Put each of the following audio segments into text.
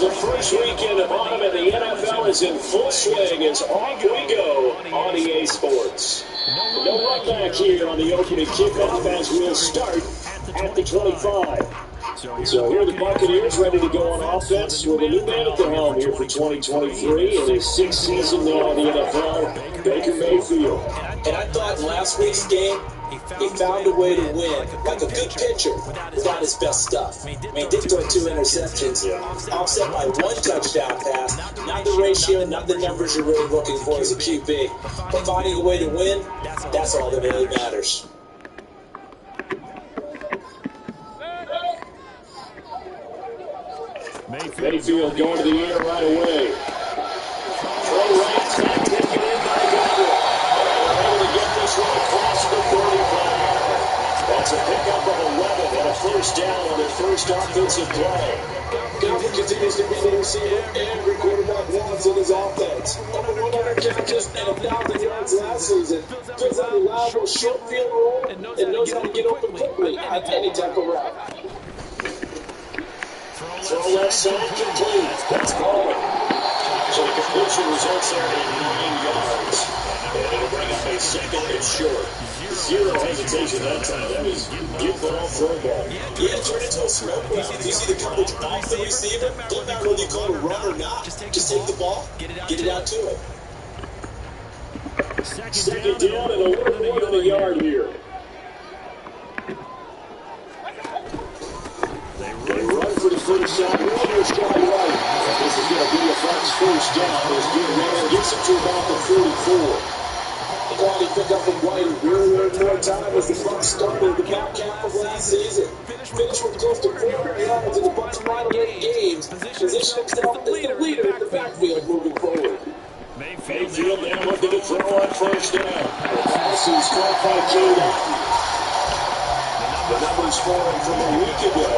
The first weekend of autumn in the NFL is in full swing as off we go on EA Sports. No run back here on the opening kickoff as we'll start at the 25. So here are the Buccaneers ready to go on offense with a new man at the helm here for 2023 in his sixth season now in the NFL, Baker Mayfield. And I thought in last week's game, he found a way to win, like a good pitcher, without his best stuff. I mean, did throw 2 interceptions, offset by 1 touchdown pass. Not the ratio, not the numbers you're really looking for as a QB. But finding a way to win, that's all that really matters. Mayfield going to the air right away. Throw right, taken in by Goodwin. They're able to get this one across the 35. That's a pickup of 11 and a first down on their first offensive play. Goodwin continues to be the receiver every quarterback wants in his offense. Over 100 catches and 1,000 yards last season. Plays a reliable short field role and knows how to get open quickly at any type of route. Throw left side complete. That's Ball. So the completion results there in 9 yards. And it'll bring up a second and short. Zero hesitation that time. That was good ball, throw ball. Yeah, it turned into a smoke route. If you see the coverage off the receiver, doesn't matter whether you call it a run or not. Just take the ball, get it out to it. Second down and a little more than a yard here. They run for the first shot. There's Sky White. This is going to be a first down. As Jim gets it to about the 44. Quality pickup from White really earned more time as the Bucs started the back half of last season. Finished with close to 400 yards in the Bucs' final 8 games. Position himself as the leader in the backfield moving forward. Mayfield now looking to throw on first down. The pass is caught by Jade Allen. The numbers for him from a week ago,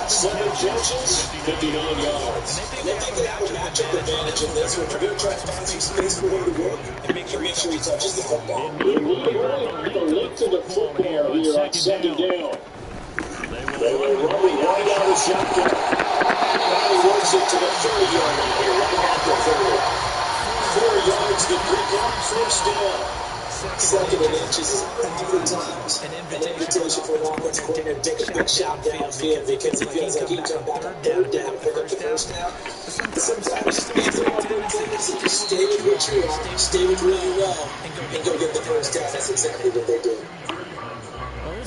7 catches, 59 yards. And I think they have a matchup advantage in this one. They're going to try to find some space for him to work and make sure he touches the football. They need the length of the football here on second down. They were running right out of shotgun. Now he works it to the 30-yard line here, right at the 30. 4 yards to pick up, first down. Second and inches is 100 times an invitation for an offense coordinator to take a big shot downfield because he feels like he can come back on 3rd down and pick up the first down. Sometimes these are all good things. If you stay with what you are, stay with where you know, and go get the first down. That's exactly what they did.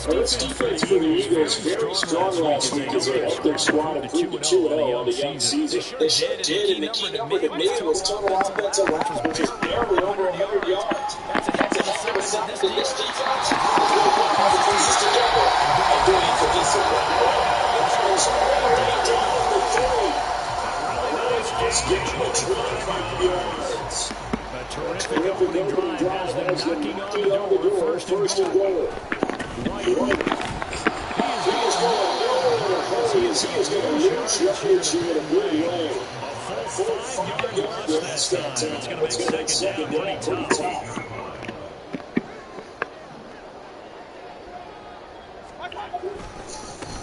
Well, this defense for the Eagles very strong last week as they helped their squad improve to 2-0 on the young season. They sure did, and the key number to me was total offensive rounds, which is barely over 100 yards. That's a hell of a sign to this defense. They're really putting all the pieces together and doing it cohesively. It's already down to the 3. Just getting the 25 yards. A terrific opening drive has them knocking on the door, first and goal. He is going nowhere. He is going to lose yardage here in a big way. A full 5-yard loss that time. It's going to make second down pretty tough.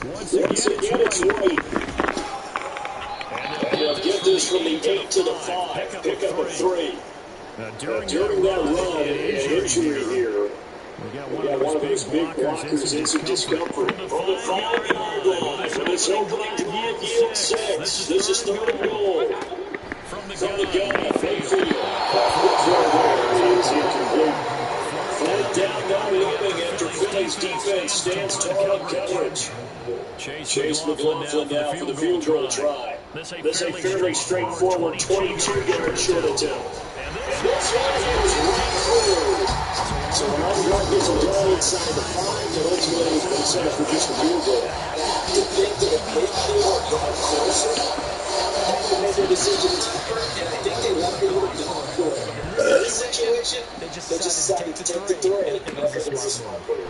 Once again, it's White. And they'll get this from the 8 to the 5. Pick up a 3. During that run, an injury here. We got one of those big blockers in some discomfort. On the 5-yard line for this opening drive, yield 6. This is 3rd and goal. From the gun, Mayfield. The throw there is incomplete. 4th down, now leading after Philly's defense stands tall in coverage. Chase McLaughlin now for the field goal try. This a fairly straightforward 22-yard short attempt. And this one is right through. So the line gets him down inside the 5, and ultimately he's been set for just a field goal. To think that if Mayfield got closer, they would make their decisions different, and I think they left it a little bit more quick. In this situation, they just decided to take the 3, and I think it's a smart move.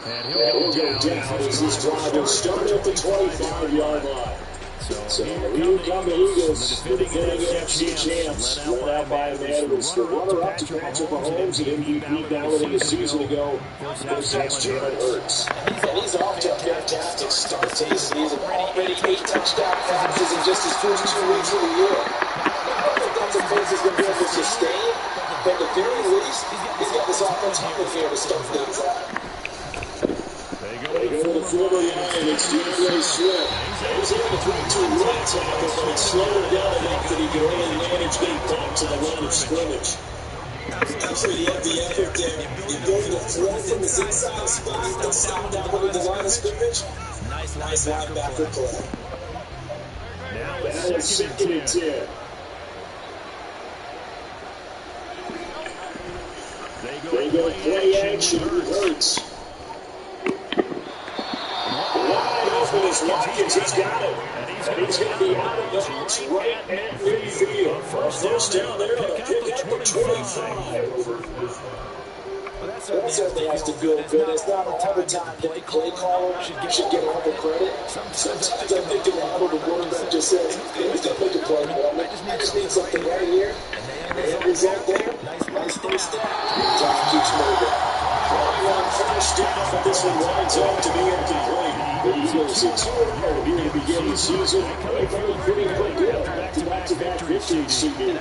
And he'll go down as this drive will start at the 25-yard line. So here come the Eagles, the defending NFC champs, led out by a man who was the runner-up to Patrick Mahomes at MVP balloting a season ago. First, that's Jalen Hurts. And he's off to a fantastic start to the season. Already 8 touchdown passes in just his first 2 weeks of the year. I don't think that's a pace he's going to be able to sustain, but at the very least, he's got this offense humming here to start things out. They go to the forward line. It's DeAndre Swift. He's able to throw to a right tackle, but it's slowed down enough that he can only manage getting back to the line of scrimmage. Actually, you have the effort there. You go to the throw from his inside spot and stop down under the line of scrimmage. Nice linebacker play. Now it's 2nd and 10. They go play action. Hurts. Wide open is Watkins. He's got it. And he's going to be out of bounds right at midfield. First down there on a pickup of 25. That certainly has to feel good. It's not all the time that the play caller should get all the credit. Sometimes I think they're out of the quarterback just says, he's going to make a play, but I just need something right here. And the result there, nice first down. Josh keeps moving. On first down, but this one winds up to be incomplete. The Eagles at 2-0 here to begin the season. They played pretty good. Back-to-back victories, CD.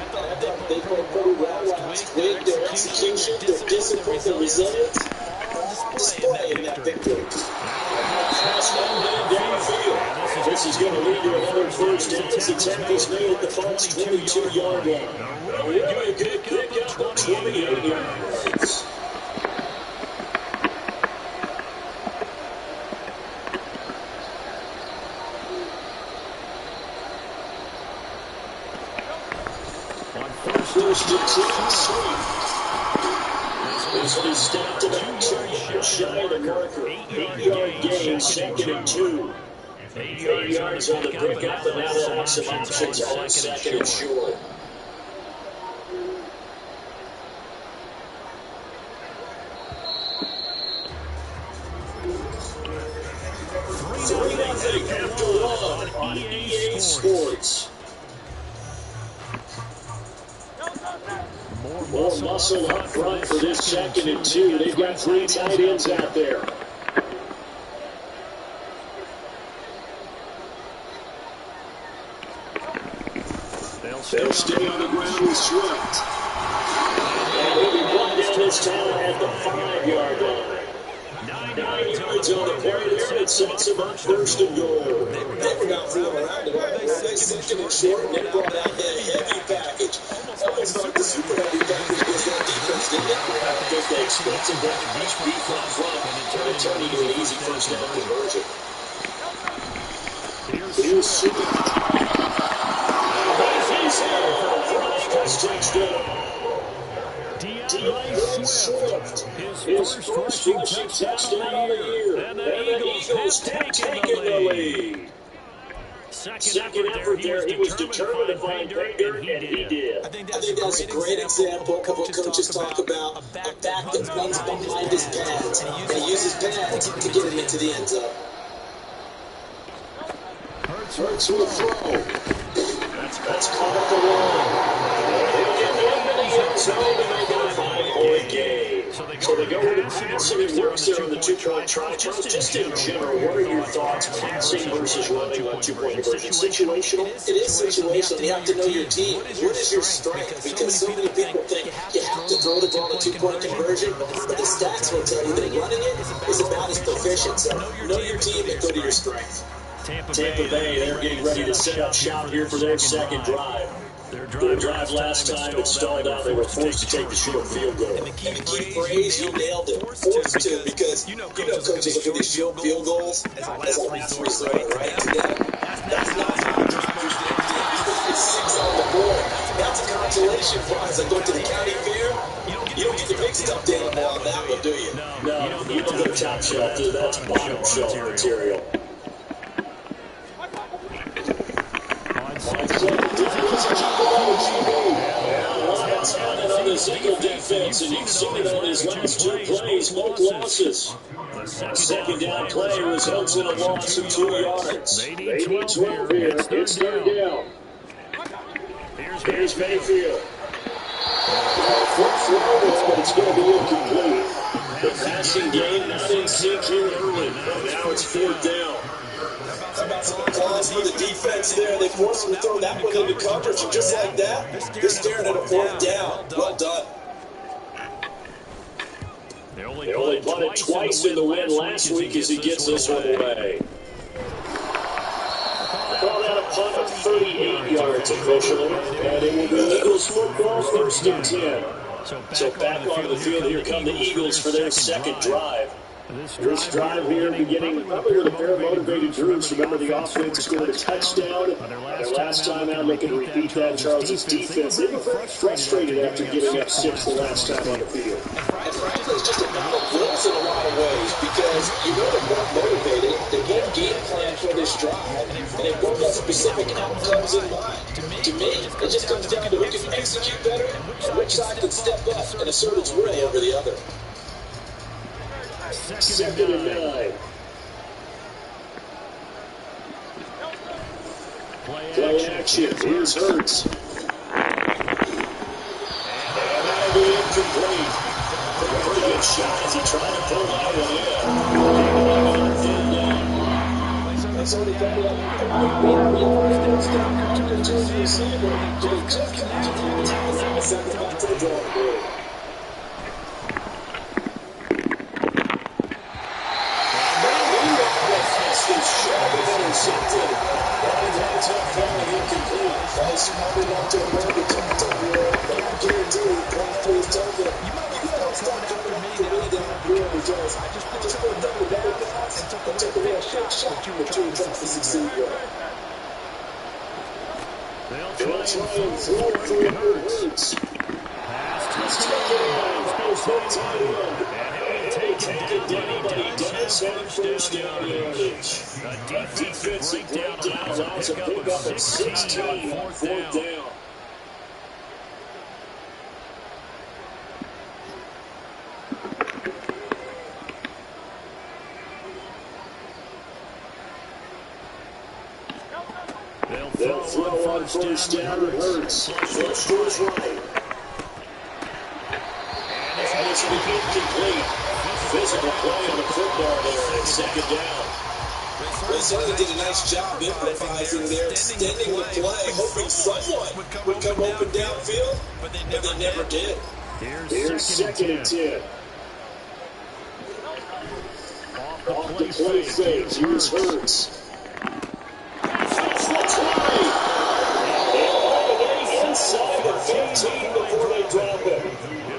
They played pretty well last week. Their execution, their discipline, their resilience, display in that victory. Pass downfield. This is going to lead to another first down as the tackle's made at the Bucs' 22-yard line. A really good pickup of 28 yards. First and 10, Swift. This one is stopped about 2 yards shy of the marker. 8-yard gain, 2nd and 2. 8 yards on the pickup, and now they'll have some options on 2nd and short. After one on EA Sports. More muscle up front for this 2nd and 2. They've got 3 tight ends out there. They'll stay on the ground with Swift. And he'll be brought down this time at the 5-yard line. 9 yards on the play there. It sets him up 1st and goal. They were not fooling around at all. Nice 2nd and short, and they brought out that heavy package. Almost like the super heavy package against that defense, didn't it? I think they expected that much beef up front and it turned into an easy first down conversion. Here's Super. He's here for a first touchdown. DeAndre Swift, his first rushing touchdown of the year. And the Eagles have taken the lead. Second effort there, he was determined to find pay dirt, and he did. I think that's a great example of what coaches talk about, a back that runs behind his pads, and he uses pads to get him into the end zone. Hurts with a throw. That's caught at the line. He'll get into the end zone and make it a 5-point game. So they go with the passing and works there on the 2-point try. Just in general, what are your thoughts passing versus running on 2-point conversion? Situational? It is situational. You have to know your team. What is your strength? Because so many people think you have to throw the ball a 2-point conversion, but the stats will tell you that running it is about as proficient. So know your team and go to your strength. Tampa Bay, they're getting ready to set up shop here for their second drive. Their drive last time it stalled out. They were forced to take the short field goal. And the key phrase, you nailed it. Forced to, because you know coaches look at these field goals as a last resort, right? That's not how you it's 6 on the board. That's a consolation prize. I go to the county fair. You don't get the big stuff down on that one, do you? No, you don't go top shelf. That's bottom shelf material. What's happening on this Eagle defense? And you've seen it on these last two plays, both losses. The second down play results in a loss of 2 yards. They need 12 here. It's third down. Here's Mayfield. Quick throw, but it's going to be incomplete. The passing game not in sync here early. Now it's fourth down. How about some applause for the defense there? They forced him to throw that one into coverage, and just like that, they're staring at a fourth down. Well done. They only punted twice in the win last week as he gets this one away. Well, that a punt of 38 yards officially, and it will be Eagles football, first and 10. So back onto the field, here come the Eagles for their second drive. This drive here beginning probably with a pair of motivated groups. Remember, the offense scored a touchdown. Their last time out, looking to repeat that. Charles' defense, they were very frustrated after giving up 6 the last time on the field. And frankly, it's just a battle of wills in a lot of ways because you know they're both motivated. They both game plan for this drive, and they both have specific outcomes in mind. To me, it just comes down to who can execute better and which side can step up and assert its will over the other. Second and 9. Play action. Here's Hurts. And that'll be incomplete. Pretty good shot as he tried to pull that one in. That's only got to first down coverage to his receiver. Just connected. Second back to the drawing board. They'll try and throw it for Hurts. He's taken off. Goes no tight end. And he'll take it down, but he does have first down yardage. A defensive breakdown allows a pickup of 16 on fourth down. They'll throw on first down to Hurts. Flush to his right. And it's incomplete. Physical play on the football there at second down. They certainly did a nice job improvising there, extending the play, hoping someone would come open downfield, but they never did. Here's second and 10. Off the play fake, here's Hurts. Inside the 15 before they drop it.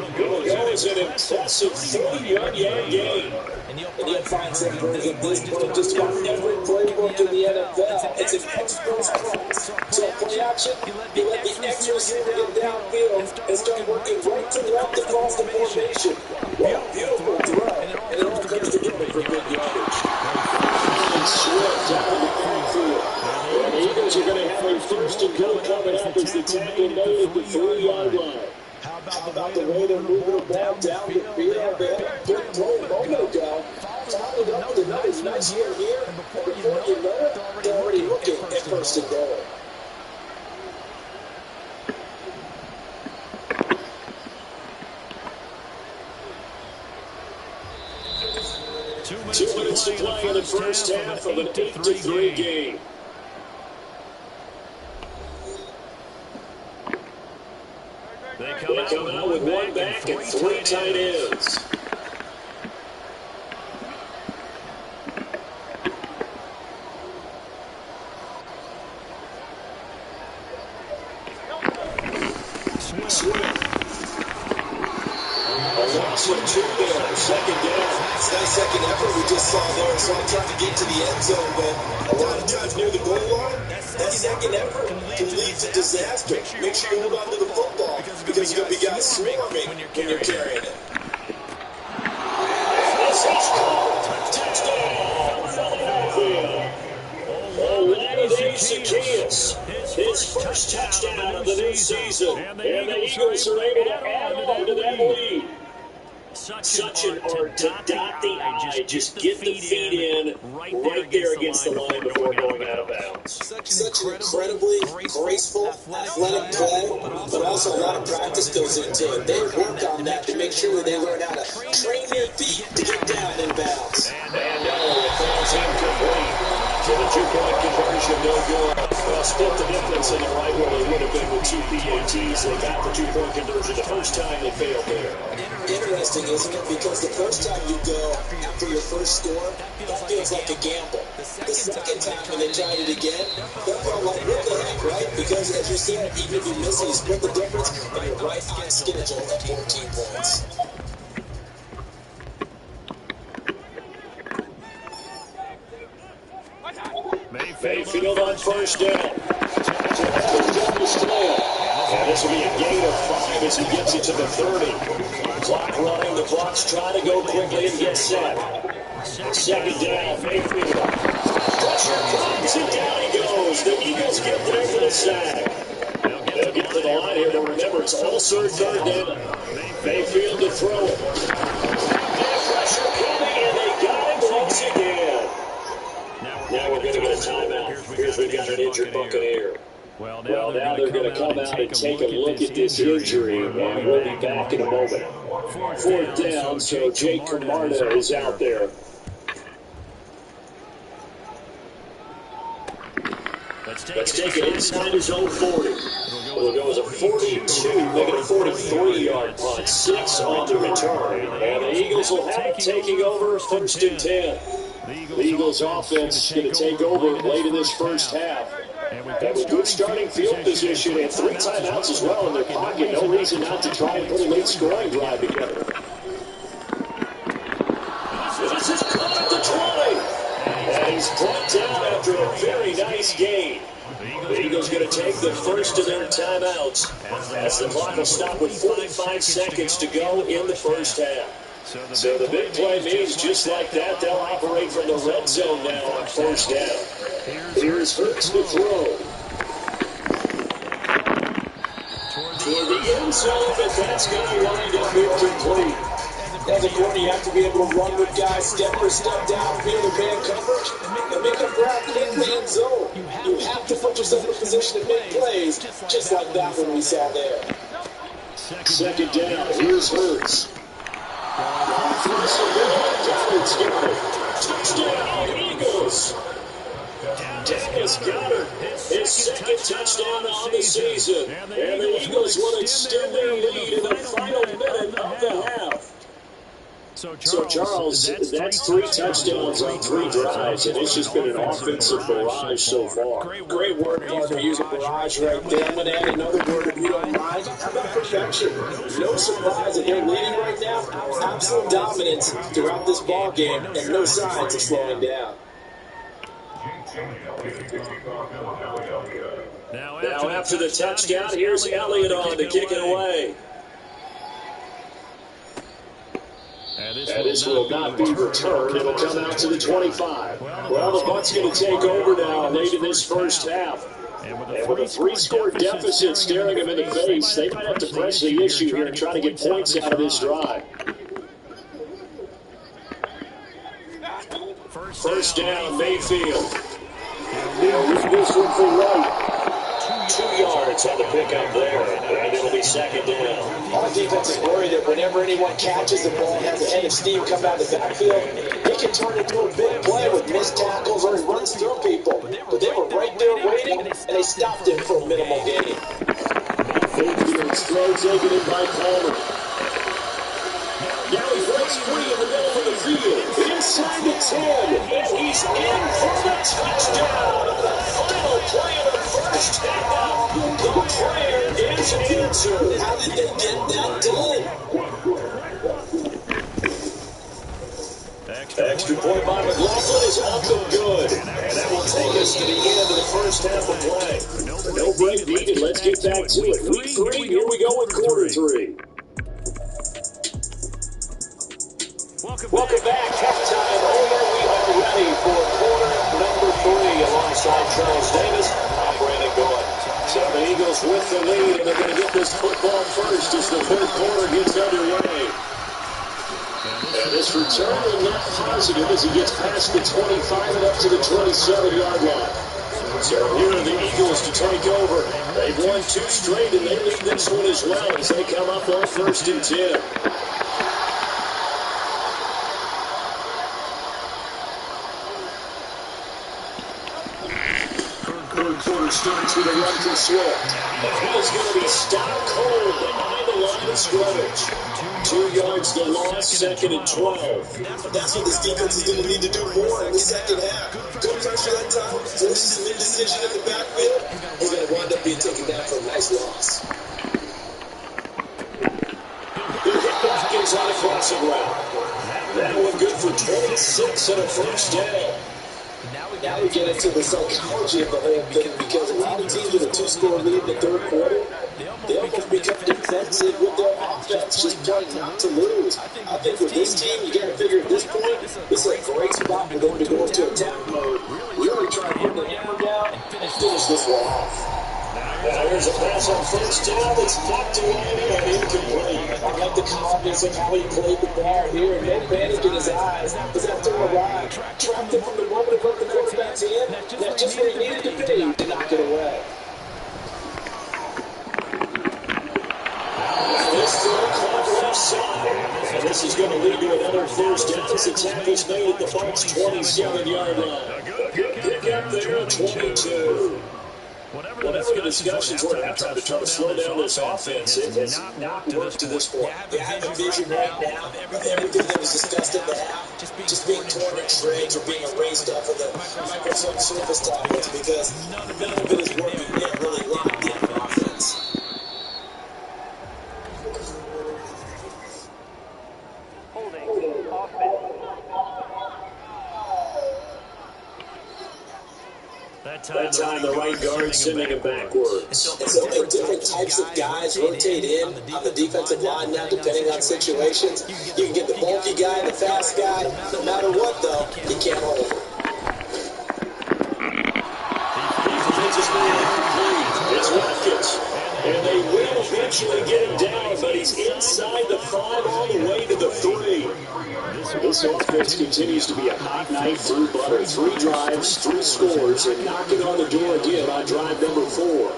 It'll go as an impressive 40-yard gain. And you'll find some version of this book just about every playbook in the NFL. It's an expert's class. So play action, you let the X receiver get downfield and start working right to the left across the formation. Well, beautiful throw, and it all comes together for big yardage. Swift out of the backfield. And the Eagles are going to have a first and goal coming up as the tackle made at the 3-yard line. How about the way they're moving the ball down the field? They had a good throw a moment ago. Followed up with another nice year here. And before you know it, they're already looking at first and goal. Two minutes to play in the first half of an 8-3 game. They come out with one back and 3 tight ends. Swift. A loss of 2 there, second down. It's a nice second effort we just saw there. So I'm trying to get to the end zone, but a lot of times near the goal line, that second effort can lead to disaster. Make sure you hold on to the football because you're going to be guys swarming when you're carrying it. This is called touchdown, Philadelphia. Olave Zaccheaus, his first touchdown of the new season, and the Eagles are able to add on to that lead. Such an art to dot the I. Just get the feet in right there against the line before going out of bounds. Such an incredibly graceful, athletic play, but also a lot of practice goes into it. They work on that to make sure that they learn how to train their feet to get down in bounds. And no, it falls incomplete. To the two-point conversion, no good. Well, split the difference in the right where they would have been with two PATs. They got the two-point conversion the first time they failed there. Interesting, isn't it? Because the first time you go after your first score, that feels like a gamble. The second time when they tried it again, that felt like, what the heck, right? Because as you said, even if you miss it, you split the difference, and you're right on schedule at 14 points. Mayfield on first down. Down the slant. And this will be a gain of 5 as he gets it to the 30. Clock running. The Bucs trying to go quickly and get set. Second down, Mayfield. Pressure comes and down he goes. The Eagles get there for the sack. They'll get to the line here, but remember, it's also third down. Mayfield to throw it. And pressure coming, and they got him once again. Now we're going to get a timeout. Here's we've got an injured Buccaneer. Well, now they're going to come out and take a look at this injury, and we'll be back in a moment. Fourth down, so Jake Camarda is out there. Let's take it inside his own 40. It'll go as a 42, making a 43-yard punt. 6 on the return, and the Eagles will have it taking over first and 10. The Eagles offense going to take over late in this first half. Have a good starting field position and 3 timeouts as well in their pocket. No reason not to try and put a late scoring drive together. This is caught at the 20. And he's brought down after a very nice gain. The Eagles going to take the first of their timeouts as the clock will stop with 45 seconds to go in the first half. So the big play means just like that, they'll operate from the red zone now on first down. Here's Hurts to throw. Toward the end zone, but that's going to wind up incomplete. As a corner, you have to be able to run with guys step for step downfield and man coverage and make a grab quickly in zone. You have to put yourself in a position to make plays, just like that one we saw there. Second down, here's Hurts. Touchdown, Eagles. Dennis Goddard, his second touchdown on the season. And the Eagles will extend their lead in the final minute of the half. So, Charles, that's 3 touchdowns on 3 drives, and it's just been an offensive barrage so far. Great work, partner, using barrage right there. I'm going to add another word if you don't mind. How about perfection? No surprise that they're leading right now. Absolute dominance throughout this ball game, and no signs of slowing down. Now after the touchdown, here's Elliott on to kick it away. And this will not be returned. It'll come out to the 25. Well, the Bucs going to take over now late in this first half. And with a 3-score deficit staring them in the face, they might have to press the issue here and try to get points out of this drive. First down, Mayfield. He'll leave this one for right. 2 yards on the pickup there, and it'll be second down. Our defense is worried that whenever anyone catches the ball and has a head of steam come out of the backfield, he can turn into a big play with missed tackles or he runs through people. But they were right there waiting, and they stopped him for a minimal gain. Mayfield's throw taken in by Palmer. Now he breaks free in the middle of the field. Inside the 10, and he's in for the touchdown. Final play of the first half. The prayer is answered. How did they get that done? Extra point by McLaughlin is up and good. And that will take us to the end of the first half of play. No break needed. Let's get back to it. Week 3, here we go with quarter 3. Welcome back. Halftime over. We are ready for quarter number 3 alongside Charles Davis. I'm Brandon Goy. So the Eagles with the lead, and they're going to get this football first as the third quarter gets underway. And this return will net positive as he gets past the 25 and up to the 27-yard line. So here are the Eagles to take over. They've won 2 straight, and they lead this one as well as they come up on 1st and 10. Third quarter starts with a run from Swift. And he is going to be stopped cold behind the line of scrimmage. 2 yards to loss, 2nd and 12. And that's what this defense is going to need to do more in the second half. Good pressure that time, forces an indecision in the backfield. He's going to wind up being taken down for a nice loss. He'll hit Watkins on a crossing route. That one good for 26 and a first down. Now we get into the psychology of the whole thing, because a lot of teams with a 2-score lead in the third quarter, they almost become defensive with their offense, just trying not to lose. I think with this team, you got to figure at this point, this is a great spot for them to go into attack mode, really try to put the hammer down and finish this one off. Now here's a pass on first down that's knocked away and incomplete. I like the confidence of how he played the ball here. No panic in his eyes. As after a ride, trapped him from the moment it broke the quarterback's hand. That's just where he needed to be to knock it away. This throw caught left side. And this is going to lead to another first down as the tackle's made at the Bucs' 27-yard line. Good pick up there at 22. Whatever the discussions were at halftime to try to slow down this offense, it has not worked to this point. They have a vision right now of everything that was discussed in the half just being torn in shreds or being erased off of the Microsoft Surface tablets, because none of it is working yet really locked in for offense. That time the right guard sending it backwards. And so many different types of guys rotate in on the defensive line now, depending on situations. You can get the bulky guy, the fast guy. No matter what, though, he can't hold it. It's Watkins. And they will eventually get him down, but he's inside the 5 all the way to the 3. This offense continues to be a hot night through butter. 3 drives, 3 scores, and knocking on the door again on drive number 4.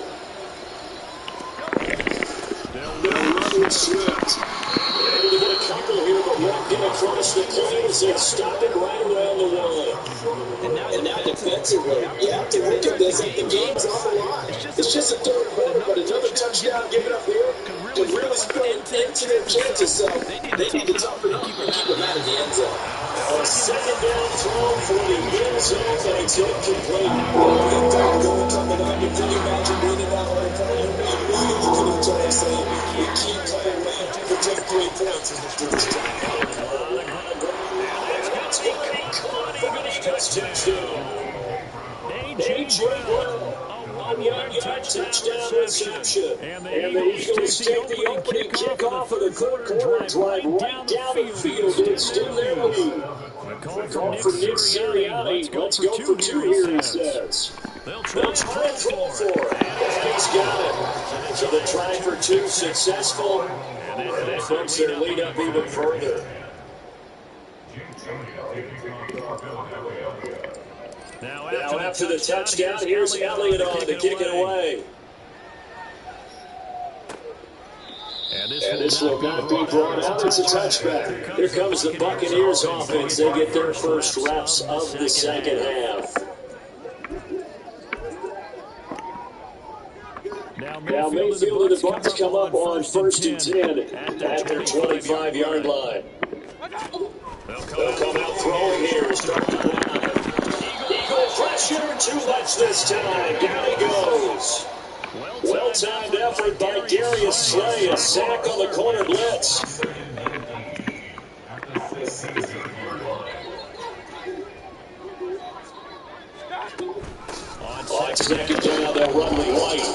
They'll run with Swift. Able to get a couple here, but won't get across the plane as they stop it right around the 1. And now defensively, you have to look at this. The game's on the line. It's just a third quarter, but another touchdown given up here could really spell into their chances. So they need to toughen up and keep them out of the end zone. A second down throw for the end zone, and it's incomplete. Good third goal coming up. If you imagine being in that whole play, you could have told us saying, we keep coming back to take 3 points in this time. Touchdown. A.J. Brown, a 1-yard touchdown reception. And the Eagles take the opening kickoff of the third quarter, drive right down the field to extend their lead. Call from Nick Sirianni. Let's go for 2 here, he says. They'll try and throw for it. He's got it. So the try for 2 successful. And that brings their lead up even further. Now after the touchdown, here's Elliott on to kick it away. And this will not be brought out. It's a touchback. Here comes the Buccaneers offense. They get their first reps of the second half. Now Mayfield and the Bucs come up on 1st and 10 at their 25-yard line. They'll come out throwing here. Start the drive. Eagle pressure, 2 left this time. Down he goes. Well-timed effort by Darius Slay. A sack on the corner blitz. On second down, they'll run the white.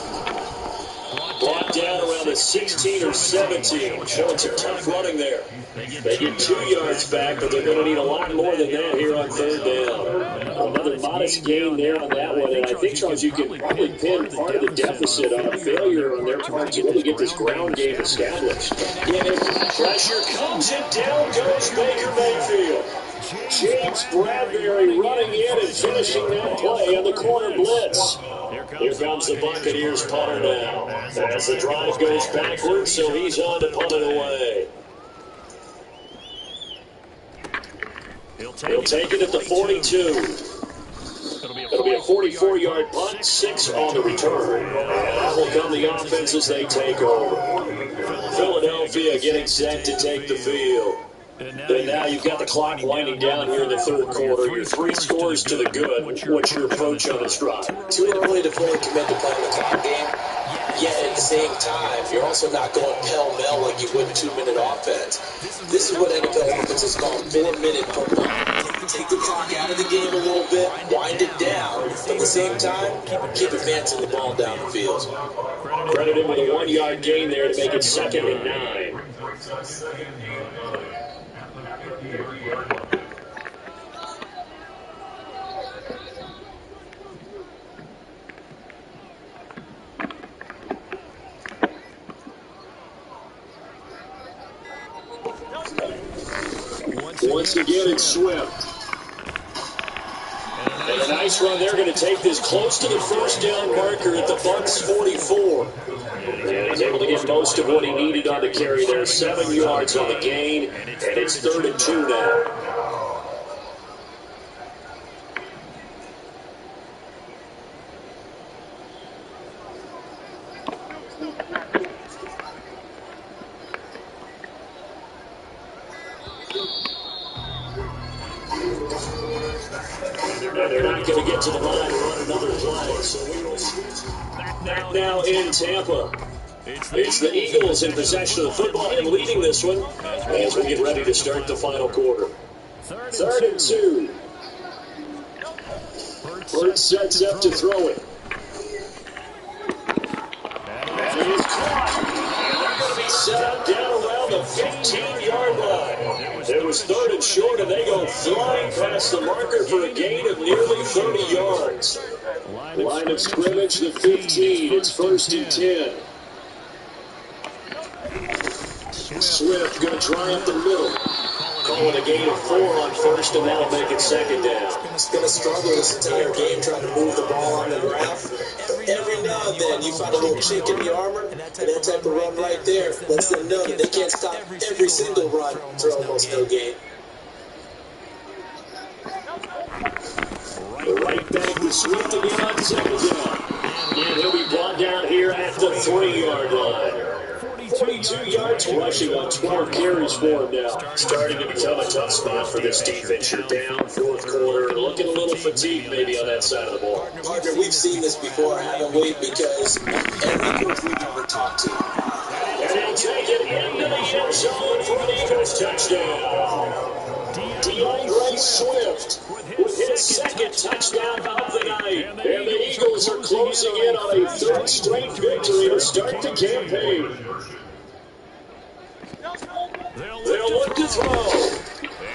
Brought down around around the 16 or 17. Showing some tough running there. They get 2 yards back, but they're going to need a lot more than that here on third down. Another modest gain there on that one, and I think, Charles, you can probably pin part of the deficit on a failure on their part to really get this ground game established. Pressure comes and down goes Baker Mayfield. James Bradbury running in and finishing that play on the corner blitz. Here comes the Buccaneers punter now. As the drive goes backwards, so he's on to punt it away. He'll take it at the 42. It'll be a 44-yard punt, 6 on the return. And that will come the offense as they take over. Philadelphia getting set to take the field. And now you've got the clock winding down here in the third quarter. You're 3 scores to the good. What's your approach on this drive? Too early to fully commit to playing the clock game. Yet at the same time, you're also not going pell-mell like you would a 2-minute offense. This is what NFL offenses call minute football. Take the clock out of the game a little bit, wind it down, but at the same time, keep advancing the ball down the field. Credit him with a 1-yard gain there to make it 2nd and 9. Once again, it's Swift. And a nice run. They're going to take this close to the first down marker at the Bucs 44. And he's able to get most of what he needed on the carry there. 7 yards on the gain, and it's 3rd and 2 now. They're not going to get to the line and run another play, so we will switch back now in Tampa. It's the Eagles in possession of the football and leading this one as we get ready to start the final quarter. 3rd and 2. Burt sets up to throw it. And it is caught. And they're going to be set up down around the 15-yard line. It was 3rd and short, and they go flying past the marker for a gain of nearly 30 yards. Line of scrimmage, the 15. It's 1st and 10. Swift going to try up the middle. Calling a gain of 4 on 1st, and that'll make it 2nd down. He's going to struggle this entire game trying to move the ball on the ground. But every now and then you find a little chink in the armor, and that type of run right there lets them know that they can't stop every single run for almost no gain. The right back with Swift again on 2nd down. And he'll be brought down here at the 3-yard line. 42 yards rushing on 12 carries for him now. Starting to become a tough spot for this defense. You're down 4th quarter, looking a little fatigued maybe on that side of the ball. Partner, we've seen this before, haven't we? Because every coach we've ever talked to. And he'll take it into the end zone for an Eagles touchdown. DeAndre Swift with his 2nd touchdown of the night. And the Eagles are closing in on a 3rd straight victory to start the campaign. They'll look to throw.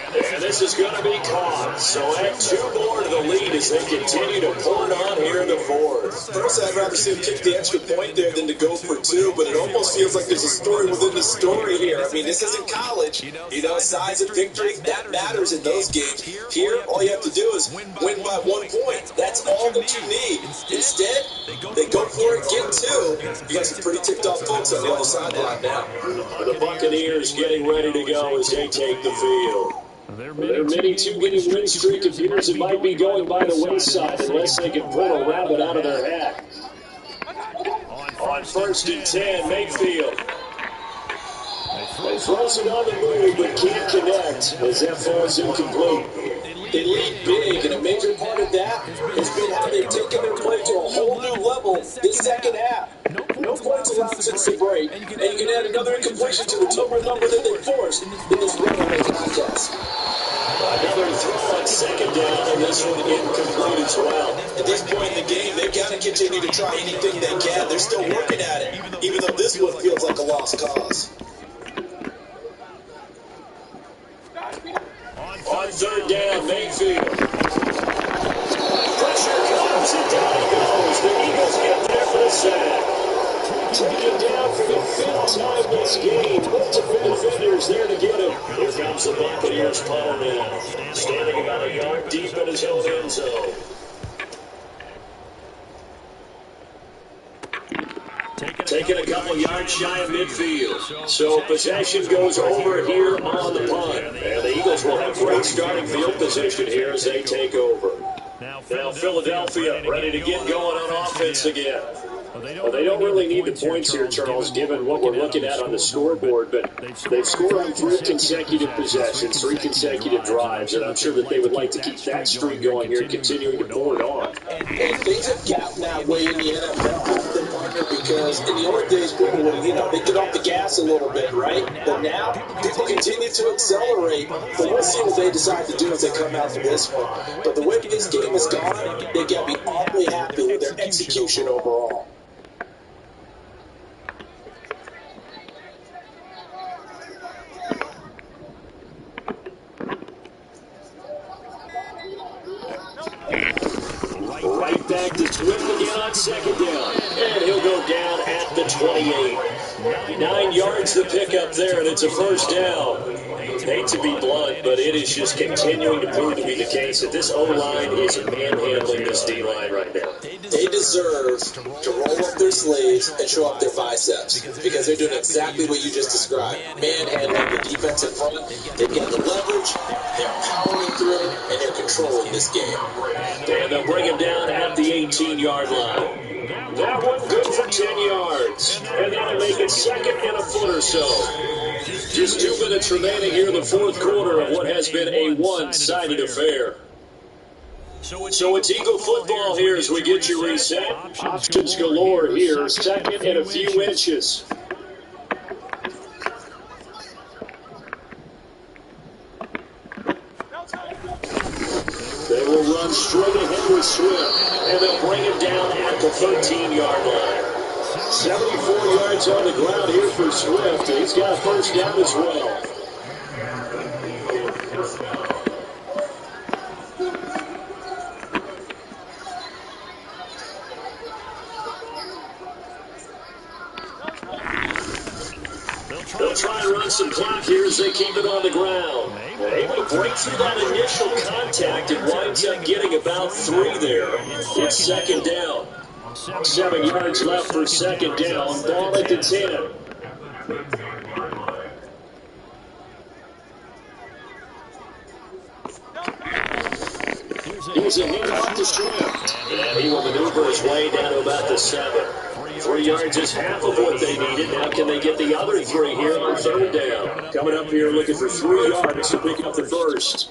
And this is going to be caught. So add 2 more to the lead as they continue to pour it on here in the 4th. First, I'd rather see him kick the extra point there than to go for 2, but it almost feels like there's a story within the story here. I mean, this isn't college. You know, size of victory, that matters in those games. Here, all you have to do is win by 1 point. That's all that you need. Instead, they go for it, get 2. You got some pretty ticked off folks on the other sideline now. The Buccaneers getting ready to go as they take the field. Their mini 2-game win streak appears it might be going by the wayside unless they can pull a rabbit out of their hat. On 1st and 10, Mayfield. They throws it on the move but can't connect as that falls incomplete. They lead big, and a major part of that has been how they've taken their play to a whole new level this second half. No points allowed since the break, and you can add another incompletion to the number that they forced in this run-away contest. Another throw on second down, and this one incomplete as well. At this point in the game, they've got to continue to try anything they can. They're still working at it, even though this one feels like a lost cause. On third down, Mayfield. Pressure comes, and down he goes. The Eagles get there for the sack. Taken down for the fifth time this game. Multiple defenders there to get him. Here comes the Buccaneers punter now. Standing about a yard deep in his own end zone. Taking a couple yards shy of midfield. So possession goes over here on the punt. And the Eagles will have great starting field position here as they take over. Now Philadelphia ready to get going on offense again. Well, they don't really need the points here, Charles, given what we're looking at on the scoreboard, but they've scored on 3 consecutive possessions, 3 consecutive drives, and I'm sure that they would like to keep that streak going here, continuing to pour it on. And things have gotten that way in the NFL, because in the old days, people would, they get off the gas a little bit, right? But now, people continue to accelerate, but we'll see what they decide to do as they come out for this one. But the way this game has gone, they got to be awfully happy with their execution overall. Right back to Swift again on second down. And he'll go down at the 28. 9 yards to pick up there, and it's a first down. Hate to be blunt, but it is just continuing to prove to be the case that this O-line is manhandling this D-line right now. They deserve to roll up their sleeves and show up their biceps, because they're doing exactly what you just described. Manhandling the defensive front. They've got the leverage, they're powering through, and they're controlling this game. And they'll bring him down at the 18-yard line. That one good for 10 yards. And that'll make it second and a foot or so. Just 2 minutes remaining here in the fourth quarter of what has been a one-sided affair. So it's Eagle football here as we get you reset. Options galore here. Second and a few inches. They will run straight ahead with Swift, and they'll bring him down at the 13-yard line. 74 yards on the ground here for Swift. He's got a first down as well. They'll try and run some clock here as they keep it on the ground. They're able to break through that initial contact and winds up getting about 3 there. It's second down. 7 yards left for second down. Ball at the 10. Here's a hit off to Swift. And he will maneuver his way down to about the 7. 3 yards is half of what they needed. Now can they get the other 3 here on third down? Coming up here looking for 3 yards to pick up the first.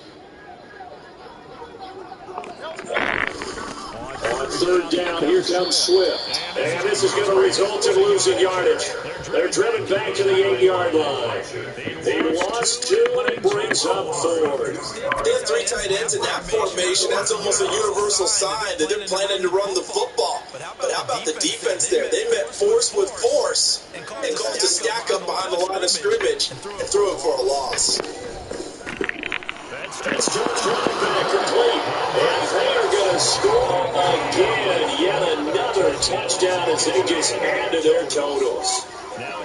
On third down, here comes Swift. And this is going to result in losing yardage. They're driven back to the 8-yard line. They lost 2, and it brings up 4. They have 3 tight ends in that formation. That's almost a universal sign that they're planning to run the football. But how about the defense there? They met force with force and caused a stack up behind the line of scrimmage and threw it for a loss. That's Jones running back complete. And they are going to score again. Yet another touchdown as they just add to their totals.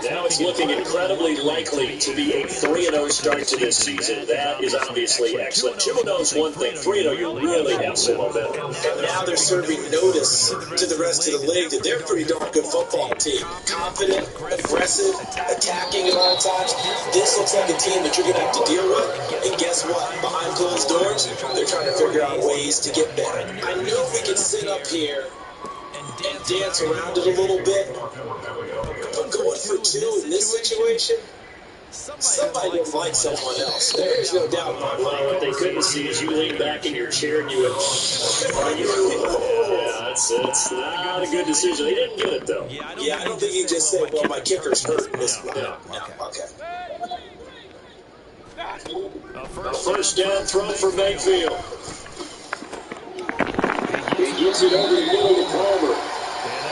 Now it's looking incredibly likely to be a 3-0 start to this season. That is obviously excellent. 2-0 is one thing. 3-0, you really have some momentum. And now they're serving notice to the rest of the league that they're a pretty darn good football team. Confident, aggressive, attacking at all times. This looks like a team that you're going to have to deal with. And guess what? Behind closed doors, they're trying to figure out ways to get better. I know we can sit up here and dance around it a little bit. But going for 2 in this situation, somebody don't like someone else. There's no doubt about it. Well, what they couldn't see is you lean back in your chair and you went, that's not a good decision. They didn't get it, though. Yeah, I don't think he just said, well, my kicker's hurt in this one. No. Okay. A first down throw for Mayfield. He gives it over the middle to Palmer.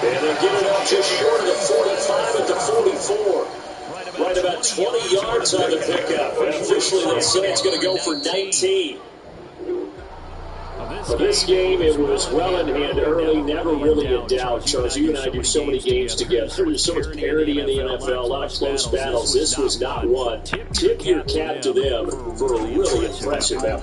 And they get it up just short of the 45 at the 44. Right about 20 yards on the pickup. And officially they say it's going to go for 19. For this game, it was well in hand early, never really in doubt. Charles, you and I do so many games together. There's so much parity in the NFL, a lot of close battles. This was not one. Tip your cap to them for a really impressive effort.